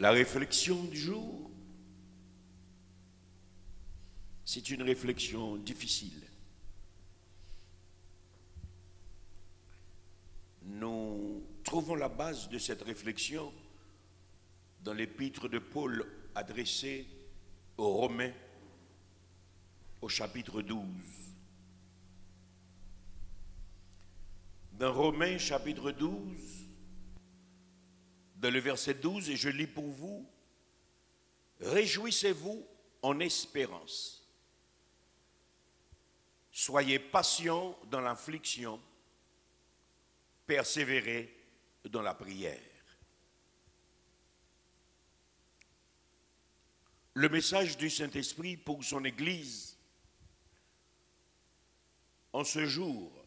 La réflexion du jour, c'est une réflexion difficile. Nous trouvons la base de cette réflexion dans l'épître de Paul adressée aux Romains au chapitre 12. Dans Romains chapitre 12, dans le verset 12, et je lis pour vous, « Réjouissez-vous en espérance. Soyez patients dans l'affliction, persévérez dans la prière. » Le message du Saint-Esprit pour son Église en ce jour,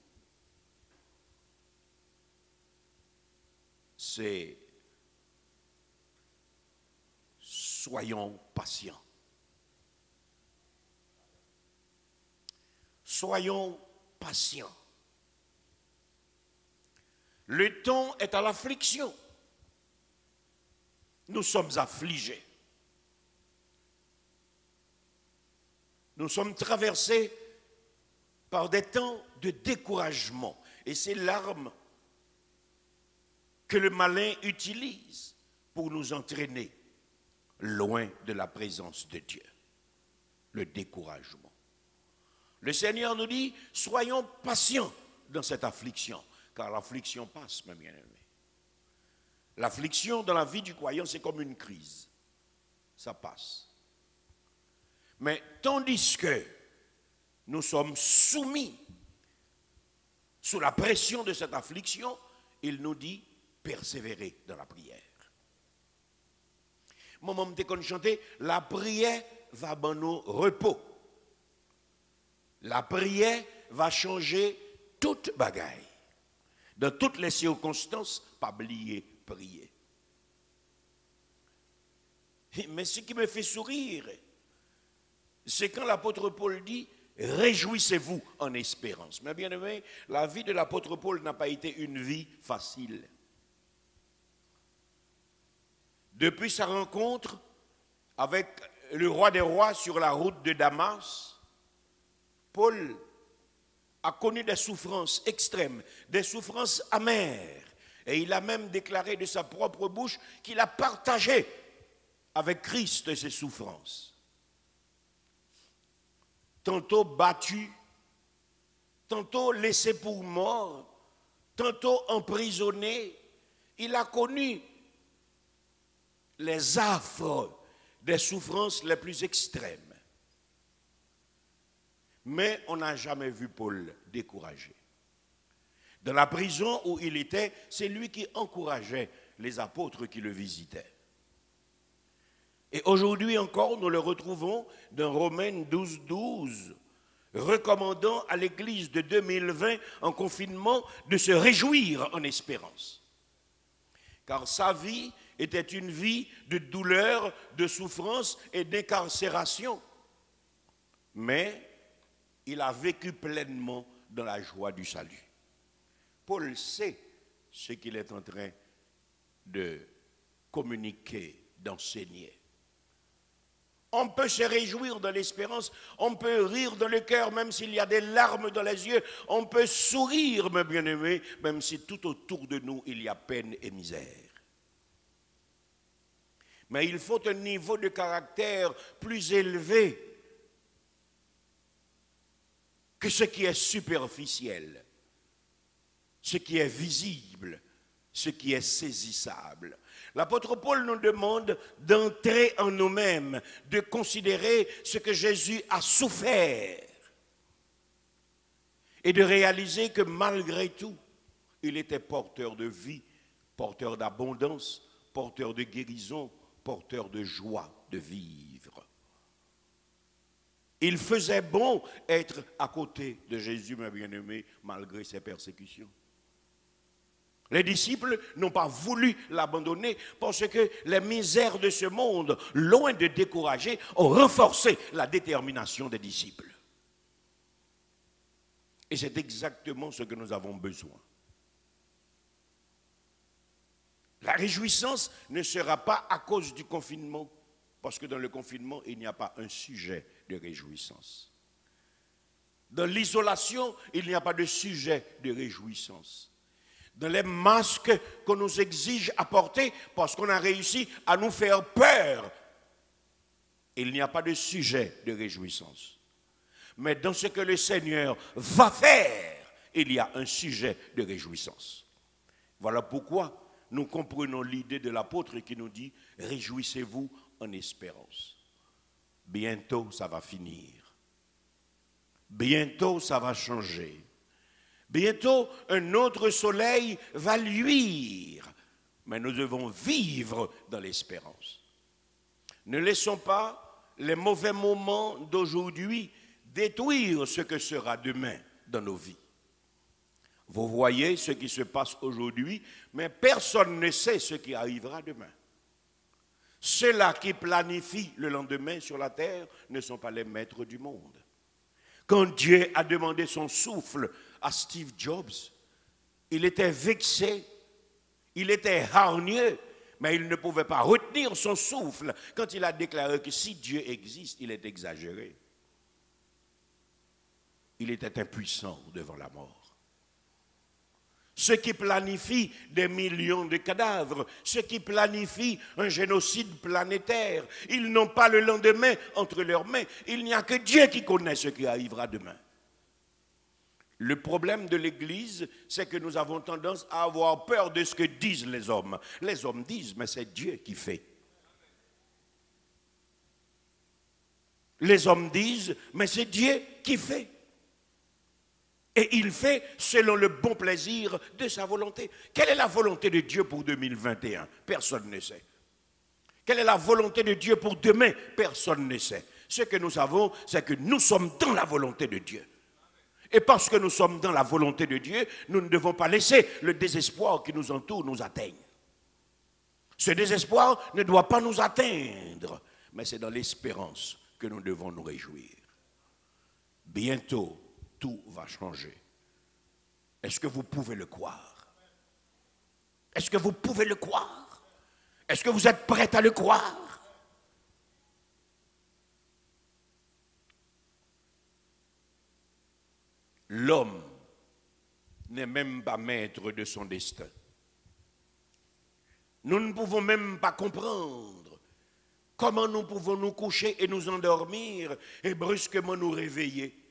c'est soyons patients. Soyons patients. Le temps est à l'affliction. Nous sommes affligés. Nous sommes traversés par des temps de découragement. Et c'est l'arme que le malin utilise pour nous entraîner loin de la présence de Dieu. Le découragement. Le Seigneur nous dit, soyons patients dans cette affliction, car l'affliction passe, mes bien-aimés. L'affliction dans la vie du croyant, c'est comme une crise. Ça passe. Mais tandis que nous sommes soumis sous la pression de cette affliction, il nous dit, persévérer dans la prière. Maman me chanté, la prière va dans nos repos. La prière va changer toute bagaille. Dans toutes les circonstances, pas oublier prier. Mais ce qui me fait sourire, c'est quand l'apôtre Paul dit « Réjouissez-vous en espérance ». Mais bien aimé, la vie de l'apôtre Paul n'a pas été une vie facile. Depuis sa rencontre avec le roi des rois sur la route de Damas, Paul a connu des souffrances extrêmes, des souffrances amères. Et il a même déclaré de sa propre bouche qu'il a partagé avec Christ ses souffrances. Tantôt battu, tantôt laissé pour mort, tantôt emprisonné, il a connu les affres des souffrances les plus extrêmes. Mais on n'a jamais vu Paul découragé. Dans la prison où il était, c'est lui qui encourageait les apôtres qui le visitaient. Et aujourd'hui encore, nous le retrouvons dans Romains 12, 12, recommandant à l'Église de 2020 en confinement de se réjouir en espérance. Car sa vie était une vie de douleur, de souffrance et d'incarcération. Mais il a vécu pleinement dans la joie du salut. Paul sait ce qu'il est en train de communiquer, d'enseigner. On peut se réjouir de l'espérance, on peut rire dans le cœur même s'il y a des larmes dans les yeux, on peut sourire, mes bien-aimés, même si tout autour de nous il y a peine et misère. Mais il faut un niveau de caractère plus élevé que ce qui est superficiel, ce qui est visible, ce qui est saisissable. L'apôtre Paul nous demande d'entrer en nous-mêmes, de considérer ce que Jésus a souffert et de réaliser que malgré tout, il était porteur de vie, porteur d'abondance, porteur de guérison, porteur de joie de vivre. Il faisait bon être à côté de Jésus, mes bien-aimés, malgré ses persécutions. Les disciples n'ont pas voulu l'abandonner parce que les misères de ce monde, loin de décourager, ont renforcé la détermination des disciples. Et c'est exactement ce que nous avons besoin. réjouissance ne sera pas à cause du confinement, parce que dans le confinement, il n'y a pas un sujet de réjouissance. Dans l'isolation, il n'y a pas de sujet de réjouissance. Dans les masques qu'on nous exige à porter, parce qu'on a réussi à nous faire peur, il n'y a pas de sujet de réjouissance. Mais dans ce que le Seigneur va faire, il y a un sujet de réjouissance. Voilà pourquoi nous comprenons l'idée de l'apôtre qui nous dit « Réjouissez-vous en espérance ». Bientôt, ça va finir. Bientôt, ça va changer. Bientôt, un autre soleil va luire. Mais nous devons vivre dans l'espérance. Ne laissons pas les mauvais moments d'aujourd'hui détruire ce que sera demain dans nos vies. Vous voyez ce qui se passe aujourd'hui, mais personne ne sait ce qui arrivera demain. Ceux-là qui planifient le lendemain sur la terre ne sont pas les maîtres du monde. Quand Dieu a demandé son souffle à Steve Jobs, il était vexé, il était hargneux, mais il ne pouvait pas retenir son souffle quand il a déclaré que si Dieu existe, il est exagéré. Il était impuissant devant la mort. Ceux qui planifient des millions de cadavres, ceux qui planifient un génocide planétaire, ils n'ont pas le lendemain entre leurs mains. Il n'y a que Dieu qui connaît ce qui arrivera demain. Le problème de l'Église, c'est que nous avons tendance à avoir peur de ce que disent les hommes. Les hommes disent, mais c'est Dieu qui fait. Les hommes disent, mais c'est Dieu qui fait. Et il fait selon le bon plaisir de sa volonté. Quelle est la volonté de Dieu pour 2021? Personne ne sait. Quelle est la volonté de Dieu pour demain? Personne ne sait. Ce que nous savons, c'est que nous sommes dans la volonté de Dieu. Et parce que nous sommes dans la volonté de Dieu, nous ne devons pas laisser le désespoir qui nous entoure nous atteigne. Ce désespoir ne doit pas nous atteindre, mais c'est dans l'espérance que nous devons nous réjouir. Bientôt, tout va changer. Est-ce que vous pouvez le croire? Est-ce que vous pouvez le croire? Est-ce que vous êtes prêts à le croire? L'homme n'est même pas maître de son destin. Nous ne pouvons même pas comprendre comment nous pouvons nous coucher et nous endormir et brusquement nous réveiller.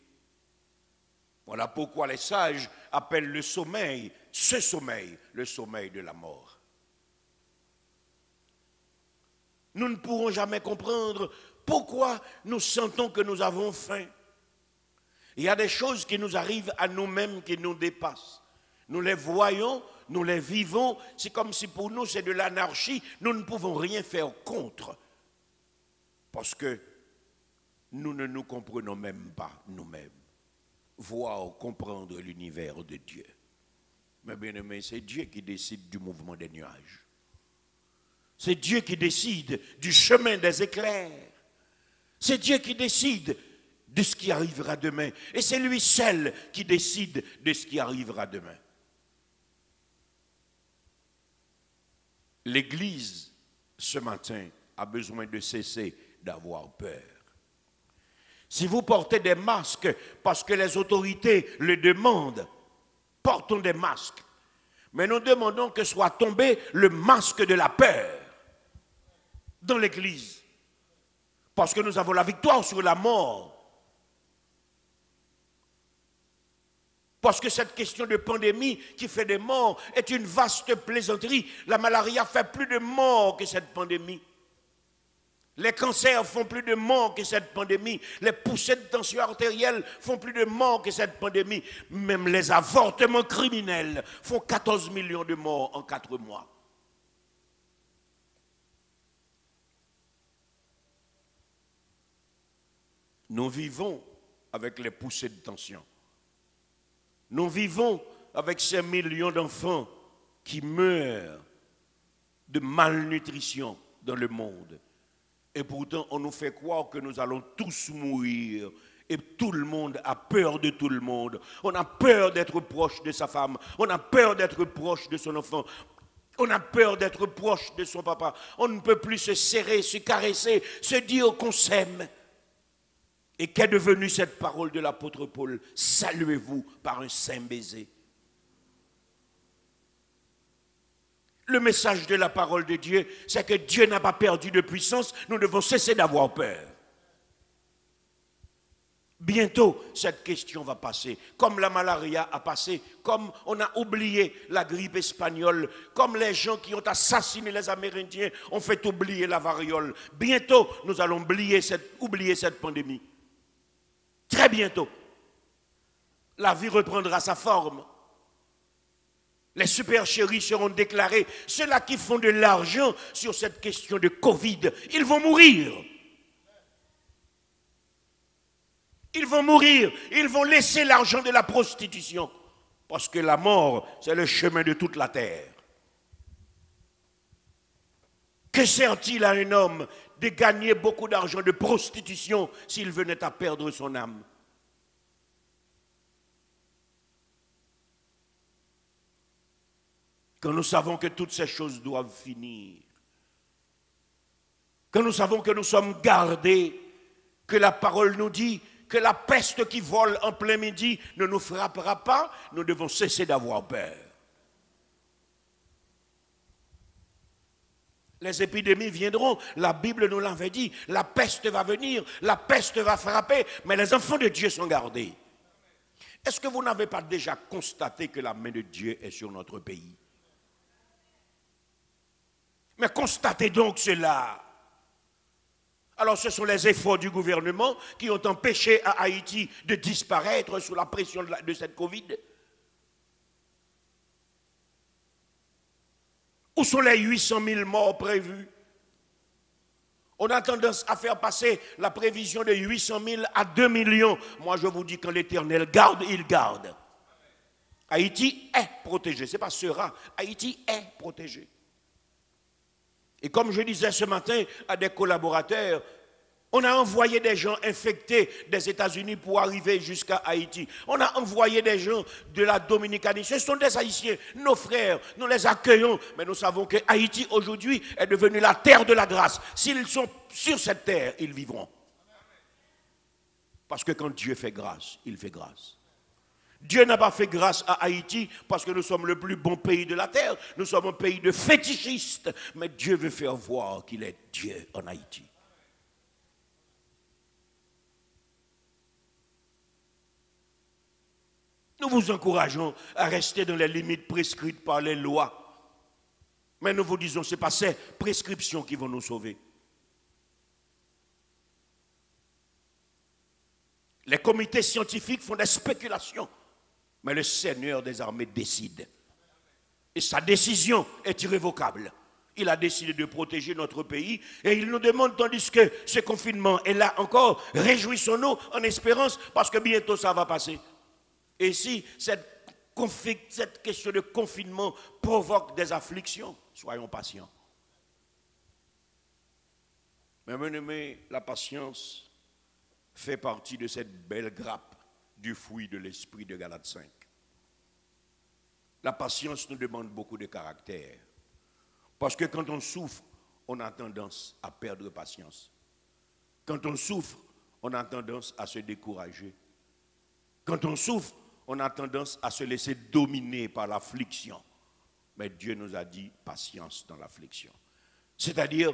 Voilà pourquoi les sages appellent le sommeil, ce sommeil, le sommeil de la mort. Nous ne pourrons jamais comprendre pourquoi nous sentons que nous avons faim. Il y a des choses qui nous arrivent à nous-mêmes qui nous dépassent. Nous les voyons, nous les vivons, c'est comme si pour nous c'est de l'anarchie, nous ne pouvons rien faire contre. Parce que nous ne nous comprenons même pas nous-mêmes. Voir, comprendre l'univers de Dieu. Mais bien aimé, c'est Dieu qui décide du mouvement des nuages. C'est Dieu qui décide du chemin des éclairs. C'est Dieu qui décide de ce qui arrivera demain. Et c'est lui seul qui décide de ce qui arrivera demain. L'Église, ce matin, a besoin de cesser d'avoir peur. Si vous portez des masques parce que les autorités le demandent, portons des masques. Mais nous demandons que soit tombé le masque de la peur dans l'Église. Parce que nous avons la victoire sur la mort. Parce que cette question de pandémie qui fait des morts est une vaste plaisanterie. La malaria fait plus de morts que cette pandémie. Les cancers font plus de morts que cette pandémie. Les poussées de tension artérielle font plus de morts que cette pandémie. Même les avortements criminels font 14 millions de morts en 4 mois. Nous vivons avec les poussées de tension. Nous vivons avec ces millions d'enfants qui meurent de malnutrition dans le monde. Et pourtant, on nous fait croire que nous allons tous mourir. Et tout le monde a peur de tout le monde. On a peur d'être proche de sa femme. On a peur d'être proche de son enfant. On a peur d'être proche de son papa. On ne peut plus se serrer, se caresser, se dire qu'on s'aime. Et qu'est devenue cette parole de l'apôtre Paul? Saluez-vous par un saint baiser. Le message de la parole de Dieu, c'est que Dieu n'a pas perdu de puissance. Nous devons cesser d'avoir peur. Bientôt, cette question va passer. Comme la malaria a passé, comme on a oublié la grippe espagnole, comme les gens qui ont assassiné les Amérindiens ont fait oublier la variole. Bientôt, nous allons oublier cette pandémie. Très bientôt, la vie reprendra sa forme. Les supercheries seront déclarées. Ceux-là qui font de l'argent sur cette question de Covid, ils vont mourir. Ils vont mourir, ils vont laisser l'argent de la prostitution. Parce que la mort, c'est le chemin de toute la terre. Que sert-il à un homme de gagner beaucoup d'argent de prostitution s'il venait à perdre son âme? Quand nous savons que toutes ces choses doivent finir, quand nous savons que nous sommes gardés, que la parole nous dit que la peste qui vole en plein midi ne nous frappera pas, nous devons cesser d'avoir peur. Les épidémies viendront, la Bible nous l'avait dit, la peste va venir, la peste va frapper, mais les enfants de Dieu sont gardés. Est-ce que vous n'avez pas déjà constaté que la main de Dieu est sur notre pays? Mais constatez donc cela. Alors ce sont les efforts du gouvernement qui ont empêché à Haïti de disparaître sous la pression de cette Covid. Où sont les 800 000 morts prévus? On a tendance à faire passer la prévision de 800 000 à 2 millions. Moi je vous dis, quand l'Éternel garde, il garde. Haïti est protégé, ce n'est pas sera, Haïti est protégé. Et comme je disais ce matin à des collaborateurs, on a envoyé des gens infectés des États-Unis pour arriver jusqu'à Haïti. On a envoyé des gens de la Dominicanie. Ce sont des Haïtiens, nos frères, nous les accueillons. Mais nous savons que Haïti aujourd'hui est devenue la terre de la grâce. S'ils sont sur cette terre, ils vivront. Parce que quand Dieu fait grâce, il fait grâce. Dieu n'a pas fait grâce à Haïti parce que nous sommes le plus bon pays de la terre. Nous sommes un pays de fétichistes. Mais Dieu veut faire voir qu'il est Dieu en Haïti. Nous vous encourageons à rester dans les limites prescrites par les lois. Mais nous vous disons, ce n'est pas ces prescriptions qui vont nous sauver. Les comités scientifiques font des spéculations. Mais le Seigneur des armées décide. Et sa décision est irrévocable. Il a décidé de protéger notre pays et il nous demande, tandis que ce confinement est là encore, réjouissons-nous en espérance parce que bientôt ça va passer. Et si cette question de confinement provoque des afflictions, soyons patients. Mais mon aimé, la patience fait partie de cette belle grappe du fruit de l'esprit de Galates 5. La patience nous demande beaucoup de caractère. Parce que quand on souffre, on a tendance à perdre patience. Quand on souffre, on a tendance à se décourager. Quand on souffre, on a tendance à se laisser dominer par l'affliction. Mais Dieu nous a dit patience dans l'affliction. C'est-à-dire,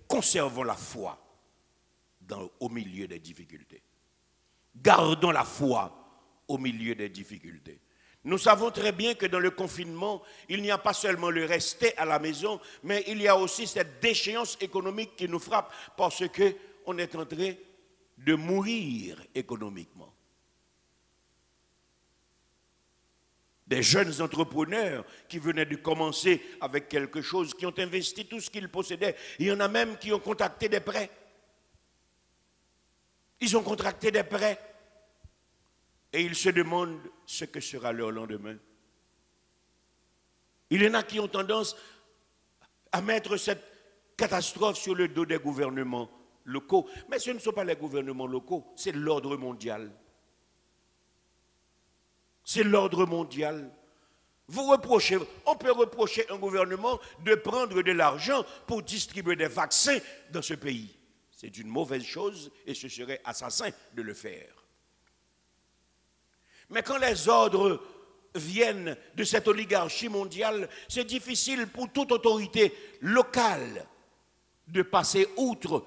conservons la foi au milieu des difficultés. Gardons la foi au milieu des difficultés. Nous savons très bien que dans le confinement, il n'y a pas seulement le rester à la maison, mais il y a aussi cette déchéance économique qui nous frappe parce qu'on est en train de mourir économiquement. Des jeunes entrepreneurs qui venaient de commencer avec quelque chose, qui ont investi tout ce qu'ils possédaient. Il y en a même qui ont contracté des prêts. Ils ont contracté des prêts. Et ils se demandent ce que sera leur lendemain. Il y en a qui ont tendance à mettre cette catastrophe sur le dos des gouvernements locaux. Mais ce ne sont pas les gouvernements locaux, c'est l'ordre mondial. C'est l'ordre mondial. On peut reprocher un gouvernement de prendre de l'argent pour distribuer des vaccins dans ce pays. C'est une mauvaise chose et ce serait assassin de le faire. Mais quand les ordres viennent de cette oligarchie mondiale, c'est difficile pour toute autorité locale de passer outre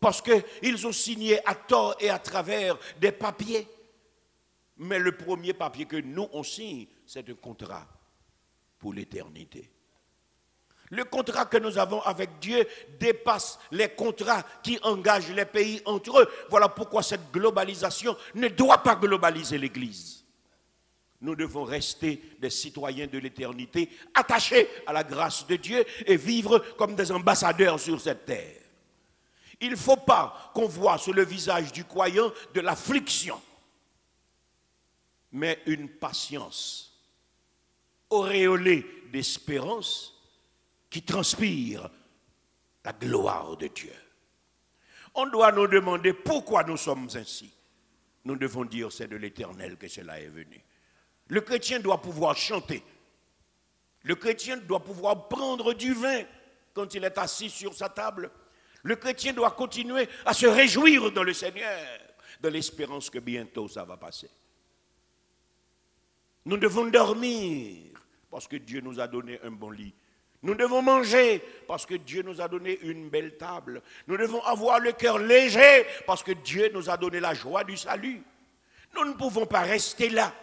parce qu'ils ont signé à tort et à travers des papiers. Mais le premier papier que nous, on signe, c'est un contrat pour l'éternité. Le contrat que nous avons avec Dieu dépasse les contrats qui engagent les pays entre eux. Voilà pourquoi cette globalisation ne doit pas globaliser l'Église. Nous devons rester des citoyens de l'éternité, attachés à la grâce de Dieu et vivre comme des ambassadeurs sur cette terre. Il ne faut pas qu'on voit sur le visage du croyant de l'affliction, mais une patience auréolée d'espérance qui transpire la gloire de Dieu. On doit nous demander pourquoi nous sommes ainsi. Nous devons dire c'est de l'Éternel que cela est venu. Le chrétien doit pouvoir chanter. Le chrétien doit pouvoir prendre du vin quand il est assis sur sa table. Le chrétien doit continuer à se réjouir dans le Seigneur, dans l'espérance que bientôt ça va passer. Nous devons dormir parce que Dieu nous a donné un bon lit. Nous devons manger parce que Dieu nous a donné une belle table. Nous devons avoir le cœur léger parce que Dieu nous a donné la joie du salut. Nous ne pouvons pas rester là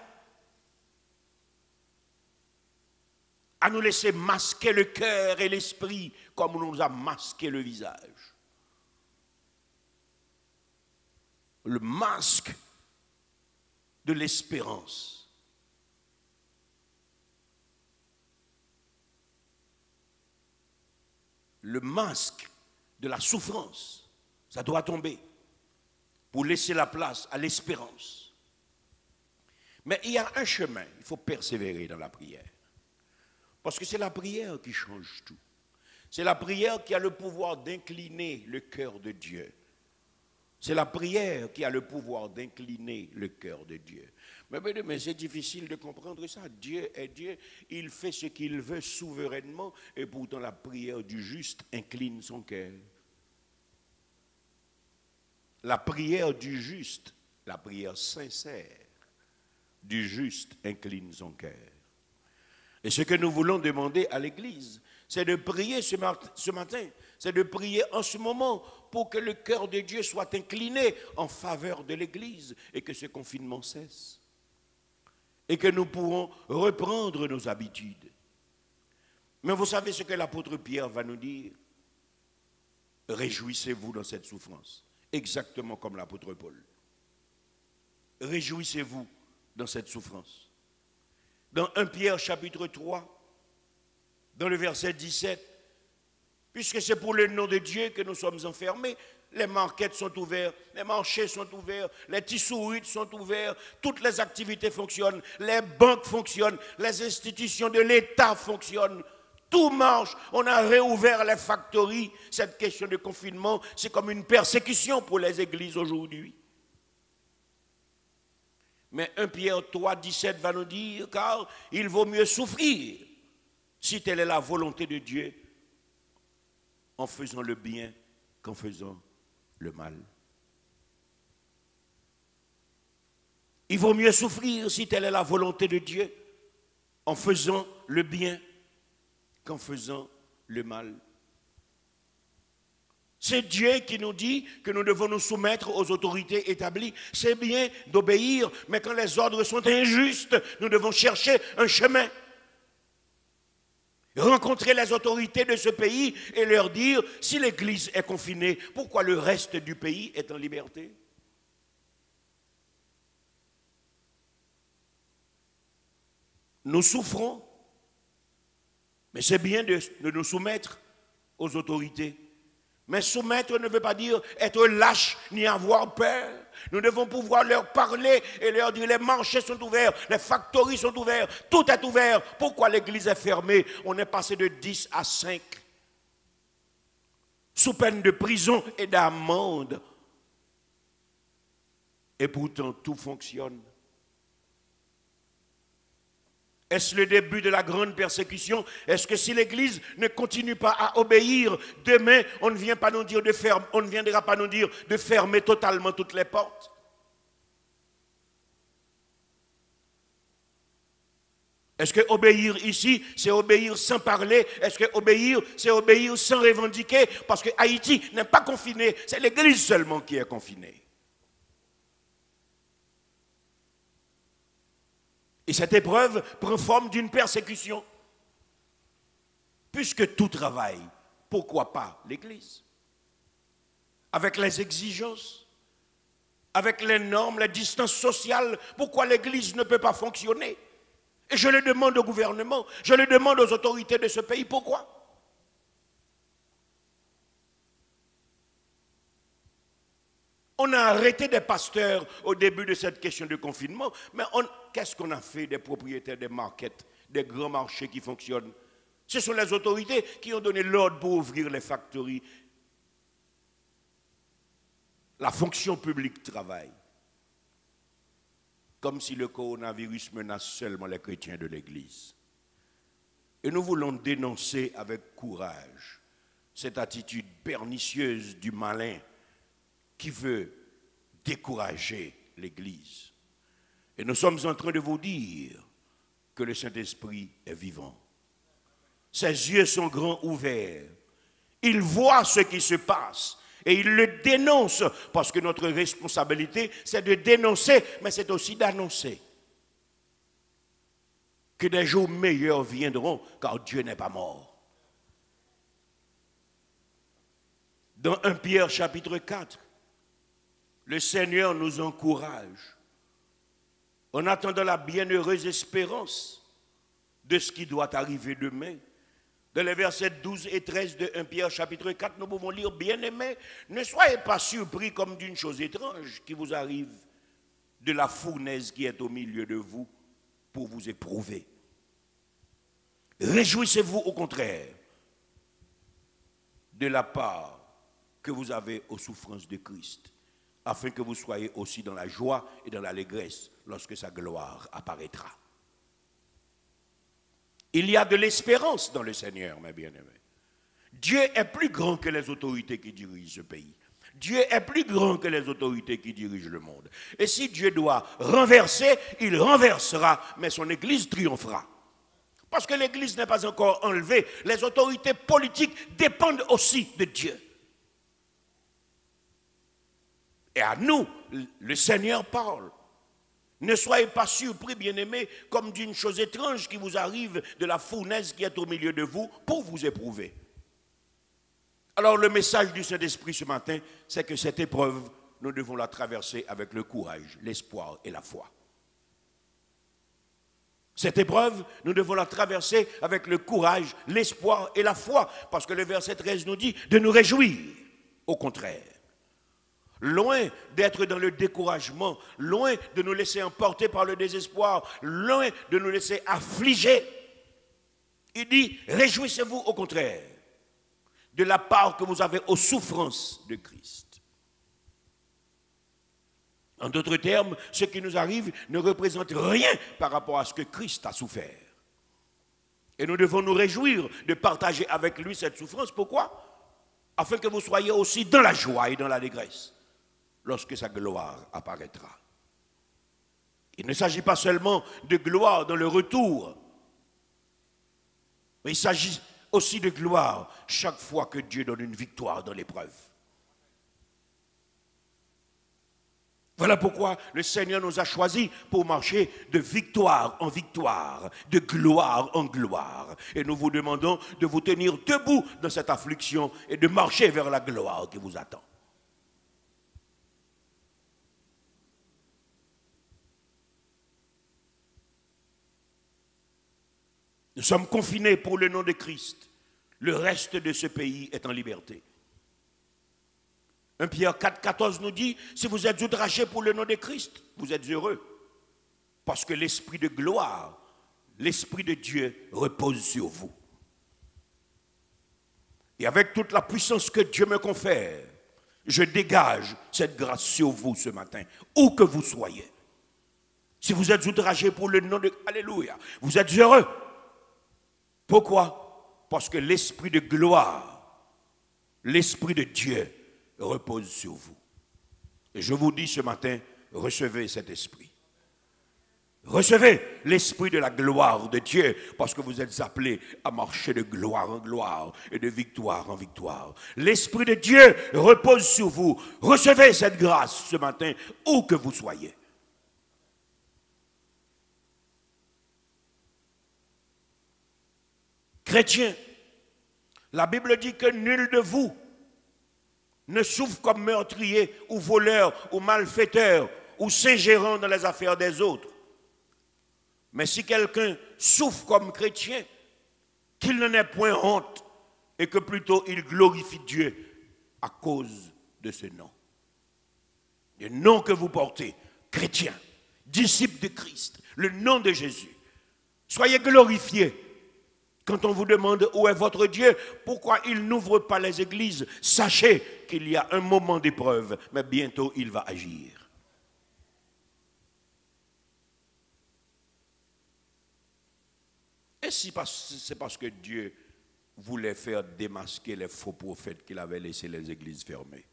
à nous laisser masquer le cœur et l'esprit comme on nous a masqué le visage. Le masque de l'espérance. Le masque de la souffrance, ça doit tomber pour laisser la place à l'espérance. Mais il y a un chemin, il faut persévérer dans la prière. Parce que c'est la prière qui change tout. C'est la prière qui a le pouvoir d'incliner le cœur de Dieu. C'est la prière qui a le pouvoir d'incliner le cœur de Dieu. Mais c'est difficile de comprendre ça. Dieu est Dieu, il fait ce qu'il veut souverainement et pourtant la prière du juste incline son cœur. La prière du juste, la prière sincère du juste incline son cœur. Et ce que nous voulons demander à l'Église, c'est de prier ce matin, c'est de prier en ce moment pour que le cœur de Dieu soit incliné en faveur de l'Église et que ce confinement cesse. Et que nous pourrons reprendre nos habitudes. Mais vous savez ce que l'apôtre Pierre va nous dire? Réjouissez-vous dans cette souffrance, exactement comme l'apôtre Paul. Réjouissez-vous dans cette souffrance. Dans 1 Pierre chapitre 3, dans le verset 17, puisque c'est pour le nom de Dieu que nous sommes enfermés, les markets sont ouverts, les marchés sont ouverts, les tisseries sont ouverts, toutes les activités fonctionnent, les banques fonctionnent, les institutions de l'État fonctionnent, tout marche, on a réouvert les factories. Cette question de confinement, c'est comme une persécution pour les églises aujourd'hui. Mais 1 Pierre 3, 17 va nous dire, car il vaut mieux souffrir, si telle est la volonté de Dieu, en faisant le bien qu'en faisant le mal. Il vaut mieux souffrir, si telle est la volonté de Dieu, en faisant le bien qu'en faisant le mal. C'est Dieu qui nous dit que nous devons nous soumettre aux autorités établies. C'est bien d'obéir, mais quand les ordres sont injustes, nous devons chercher un chemin. Rencontrer les autorités de ce pays et leur dire, si l'Église est confinée, pourquoi le reste du pays est en liberté? Nous souffrons, mais c'est bien de nous soumettre aux autorités. Mais soumettre ne veut pas dire être lâche ni avoir peur. Nous devons pouvoir leur parler et leur dire les marchés sont ouverts, les factories sont ouvertes, tout est ouvert. Pourquoi l'église est fermée? On est passé de 10 à 5. Sous peine de prison et d'amende. Et pourtant tout fonctionne. Est-ce le début de la grande persécution? Est-ce que si l'Église ne continue pas à obéir, demain, on ne viendra pas nous dire de fermer totalement toutes les portes? Est-ce que obéir ici, c'est obéir sans parler? Est-ce que obéir, c'est obéir sans revendiquer? Parce que Haïti n'est pas confiné, c'est l'Église seulement qui est confinée. Et cette épreuve prend forme d'une persécution. Puisque tout travaille, pourquoi pas l'Église? Avec les exigences, avec les normes, les distances sociales, pourquoi l'Église ne peut pas fonctionner? Et je le demande au gouvernement, je le demande aux autorités de ce pays, pourquoi? On a arrêté des pasteurs au début de cette question de confinement, mais qu'est-ce qu'on a fait des propriétaires des markets, des grands marchés qui fonctionnent? Ce sont les autorités qui ont donné l'ordre pour ouvrir les factories. La fonction publique travaille. Comme si le coronavirus menace seulement les chrétiens de l'Église. Et nous voulons dénoncer avec courage cette attitude pernicieuse du malin qui veut décourager l'Église. Et nous sommes en train de vous dire que le Saint-Esprit est vivant. Ses yeux sont grands ouverts. Il voit ce qui se passe. Et il le dénonce, parce que notre responsabilité, c'est de dénoncer, mais c'est aussi d'annoncer que des jours meilleurs viendront, car Dieu n'est pas mort. Dans 1 Pierre chapitre 4, le Seigneur nous encourage, en attendant la bienheureuse espérance de ce qui doit arriver demain. Dans les versets 12 et 13 de 1 Pierre chapitre 4, nous pouvons lire: bien-aimés, ne soyez pas surpris comme d'une chose étrange qui vous arrive de la fournaise qui est au milieu de vous pour vous éprouver. Réjouissez-vous au contraire de la part que vous avez aux souffrances de Christ, afin que vous soyez aussi dans la joie et dans l'allégresse lorsque sa gloire apparaîtra. Il y a de l'espérance dans le Seigneur, mes bien-aimés. Dieu est plus grand que les autorités qui dirigent ce pays. Dieu est plus grand que les autorités qui dirigent le monde. Et si Dieu doit renverser, il renversera, mais son Église triomphera. Parce que l'Église n'est pas encore enlevée. Les autorités politiques dépendent aussi de Dieu. Et à nous, le Seigneur parle. Ne soyez pas surpris, bien-aimés, comme d'une chose étrange qui vous arrive de la fournaise qui est au milieu de vous pour vous éprouver. Alors le message du Saint-Esprit ce matin, c'est que cette épreuve, nous devons la traverser avec le courage, l'espoir et la foi. Cette épreuve, nous devons la traverser avec le courage, l'espoir et la foi, parce que le verset 13 nous dit de nous réjouir, au contraire. Loin d'être dans le découragement, loin de nous laisser emporter par le désespoir, loin de nous laisser affliger. Il dit, réjouissez-vous au contraire de la part que vous avez aux souffrances de Christ. En d'autres termes, ce qui nous arrive ne représente rien par rapport à ce que Christ a souffert. Et nous devons nous réjouir de partager avec lui cette souffrance. Pourquoi? Afin que vous soyez aussi dans la joie et dans l'allégresse lorsque sa gloire apparaîtra. Il ne s'agit pas seulement de gloire dans le retour, mais il s'agit aussi de gloire chaque fois que Dieu donne une victoire dans l'épreuve. Voilà pourquoi le Seigneur nous a choisis pour marcher de victoire en victoire, de gloire en gloire. Et nous vous demandons de vous tenir debout dans cette affliction et de marcher vers la gloire qui vous attend. Nous sommes confinés pour le nom de Christ. Le reste de ce pays est en liberté. 1 Pierre 4, 14 nous dit, si vous êtes outragés pour le nom de Christ, vous êtes heureux. Parce que l'esprit de gloire, l'esprit de Dieu repose sur vous. Et avec toute la puissance que Dieu me confère, je dégage cette grâce sur vous ce matin, où que vous soyez. Si vous êtes outragé pour le nom de... Alléluia. Vous êtes heureux. Pourquoi? Parce que l'esprit de gloire, l'esprit de Dieu repose sur vous. Et je vous dis ce matin, recevez cet esprit. Recevez l'esprit de la gloire de Dieu, parce que vous êtes appelés à marcher de gloire en gloire et de victoire en victoire. L'esprit de Dieu repose sur vous. Recevez cette grâce ce matin, où que vous soyez. Chrétiens, la Bible dit que nul de vous ne souffre comme meurtrier ou voleur ou malfaiteur ou s'ingérant dans les affaires des autres. Mais si quelqu'un souffre comme chrétien, qu'il n'en ait point honte et que plutôt il glorifie Dieu à cause de ce nom. Le nom que vous portez, chrétien, disciple de Christ, le nom de Jésus. Soyez glorifiés. Quand on vous demande où est votre Dieu, pourquoi il n'ouvre pas les églises, sachez qu'il y a un moment d'épreuve, mais bientôt il va agir. Et si c'est parce que Dieu voulait faire démasquer les faux prophètes qu'il avait laissé les églises fermées?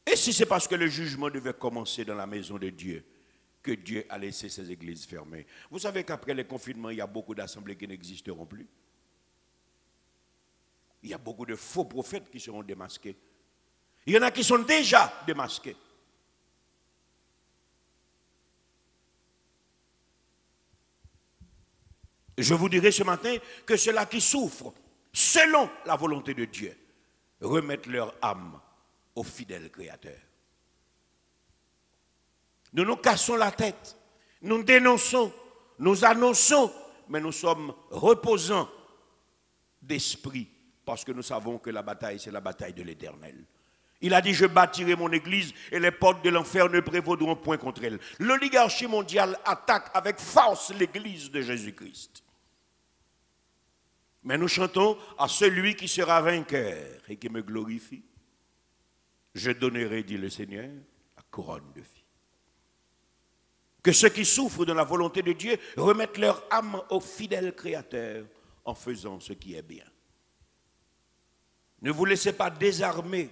Et si c'est parce que le jugement devait commencer dans la maison de Dieu que Dieu a laissé ses églises fermées? Vous savez qu'après les confinements, il y a beaucoup d'assemblées qui n'existeront plus. Il y a beaucoup de faux prophètes qui seront démasqués. Il y en a qui sont déjà démasqués. Je vous dirai ce matin que ceux-là qui souffrent, selon la volonté de Dieu, remettent leur âme au fidèle Créateur. Nous nous cassons la tête, nous dénonçons, nous annonçons, mais nous sommes reposants d'esprit parce que nous savons que la bataille, c'est la bataille de l'Éternel. Il a dit, je bâtirai mon église et les portes de l'enfer ne prévaudront point contre elle. L'oligarchie mondiale attaque avec force l'église de Jésus-Christ. Mais nous chantons à celui qui sera vainqueur et qui me glorifie. Je donnerai, dit le Seigneur, la couronne de vie. Que ceux qui souffrent de la volonté de Dieu remettent leur âme au fidèle Créateur en faisant ce qui est bien. Ne vous laissez pas désarmer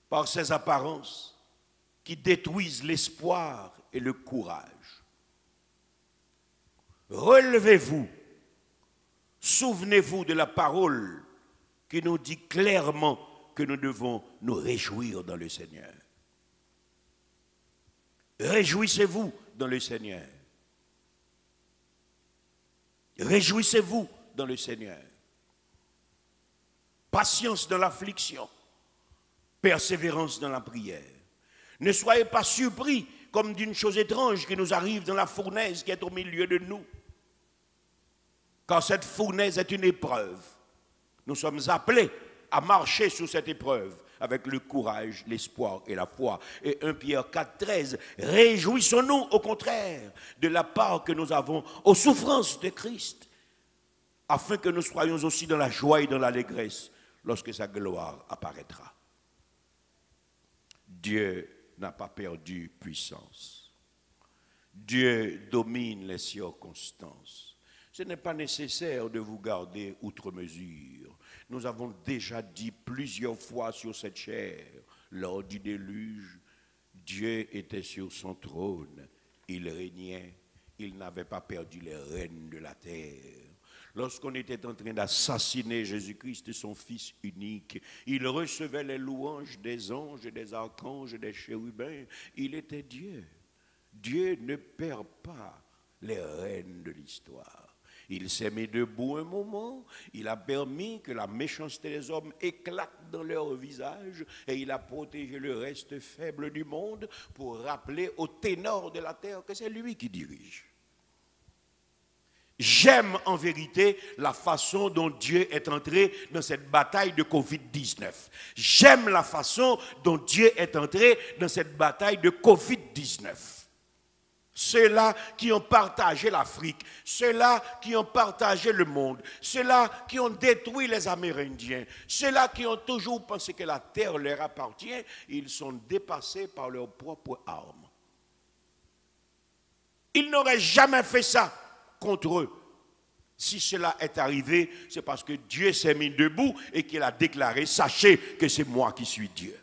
par ces apparences qui détruisent l'espoir et le courage. Relevez-vous, souvenez-vous de la parole qui nous dit clairement que nous devons nous réjouir dans le Seigneur. Réjouissez-vous dans le Seigneur. Réjouissez-vous dans le Seigneur. Patience dans l'affliction, persévérance dans la prière. Ne soyez pas surpris comme d'une chose étrange qui nous arrive dans la fournaise qui est au milieu de nous. Car cette fournaise est une épreuve. Nous sommes appelés à marcher sous cette épreuve avec le courage, l'espoir et la foi. Et 1 Pierre 4, 13, réjouissons-nous au contraire de la part que nous avons aux souffrances de Christ, afin que nous soyons aussi dans la joie et dans l'allégresse lorsque sa gloire apparaîtra. Dieu n'a pas perdu puissance. Dieu domine les circonstances. Ce n'est pas nécessaire de vous garder outre mesure. Nous avons déjà dit plusieurs fois sur cette chair, lors du déluge, Dieu était sur son trône, il régnait, il n'avait pas perdu les rênes de la terre. Lorsqu'on était en train d'assassiner Jésus-Christ, son Fils unique, il recevait les louanges des anges, des archanges, des chérubins. Il était Dieu. Dieu ne perd pas les rênes de l'histoire. Il s'est mis debout un moment, il a permis que la méchanceté des hommes éclate dans leur visage et il a protégé le reste faible du monde pour rappeler au ténor de la terre que c'est lui qui dirige. J'aime en vérité la façon dont Dieu est entré dans cette bataille de Covid-19. J'aime la façon dont Dieu est entré dans cette bataille de Covid-19. Ceux-là qui ont partagé l'Afrique, ceux-là qui ont partagé le monde, ceux-là qui ont détruit les Amérindiens, ceux-là qui ont toujours pensé que la terre leur appartient, ils sont dépassés par leurs propres armes. Ils n'auraient jamais fait ça contre eux. Si cela est arrivé, c'est parce que Dieu s'est mis debout et qu'il a déclaré, sachez que c'est moi qui suis Dieu.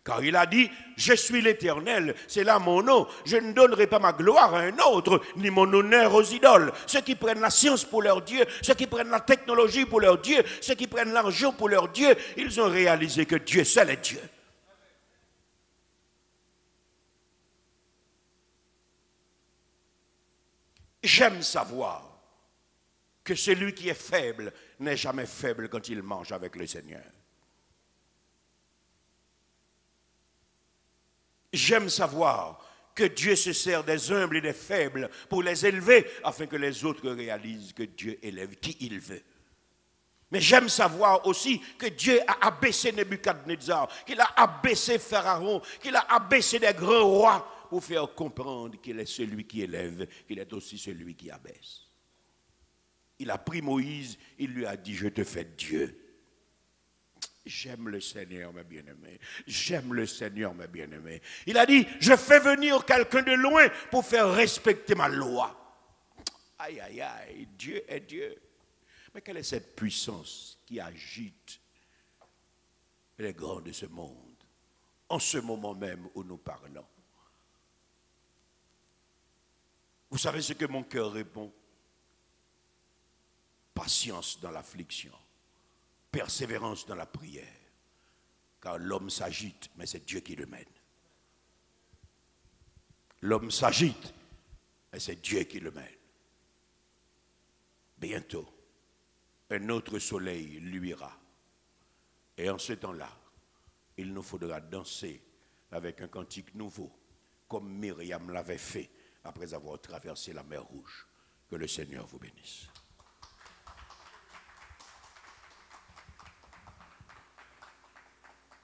Car il a dit, je suis l'Éternel, c'est là mon nom, je ne donnerai pas ma gloire à un autre, ni mon honneur aux idoles. Ceux qui prennent la science pour leur Dieu, ceux qui prennent la technologie pour leur Dieu, ceux qui prennent l'argent pour leur Dieu, ils ont réalisé que Dieu seul est Dieu. J'aime savoir que celui qui est faible n'est jamais faible quand il mange avec le Seigneur. J'aime savoir que Dieu se sert des humbles et des faibles pour les élever afin que les autres réalisent que Dieu élève qui il veut. Mais j'aime savoir aussi que Dieu a abaissé Nebuchadnezzar, qu'il a abaissé Pharaon, qu'il a abaissé des grands rois pour faire comprendre qu'il est celui qui élève, qu'il est aussi celui qui abaisse. Il a pris Moïse, il lui a dit, je te fais Dieu. J'aime le Seigneur, mes bien-aimés. J'aime le Seigneur, mes bien-aimés. Il a dit, je fais venir quelqu'un de loin pour faire respecter ma loi. Aïe, aïe, aïe, Dieu est Dieu. Mais quelle est cette puissance qui agite les grands de ce monde, en ce moment même où nous parlons? Vous savez ce que mon cœur répond? Patience dans l'affliction, persévérance dans la prière, car l'homme s'agite, mais c'est Dieu qui le mène. L'homme s'agite, mais c'est Dieu qui le mène. Bientôt, un autre soleil luira. Et en ce temps-là, il nous faudra danser avec un cantique nouveau, comme Myriam l'avait fait après avoir traversé la mer Rouge. Que le Seigneur vous bénisse.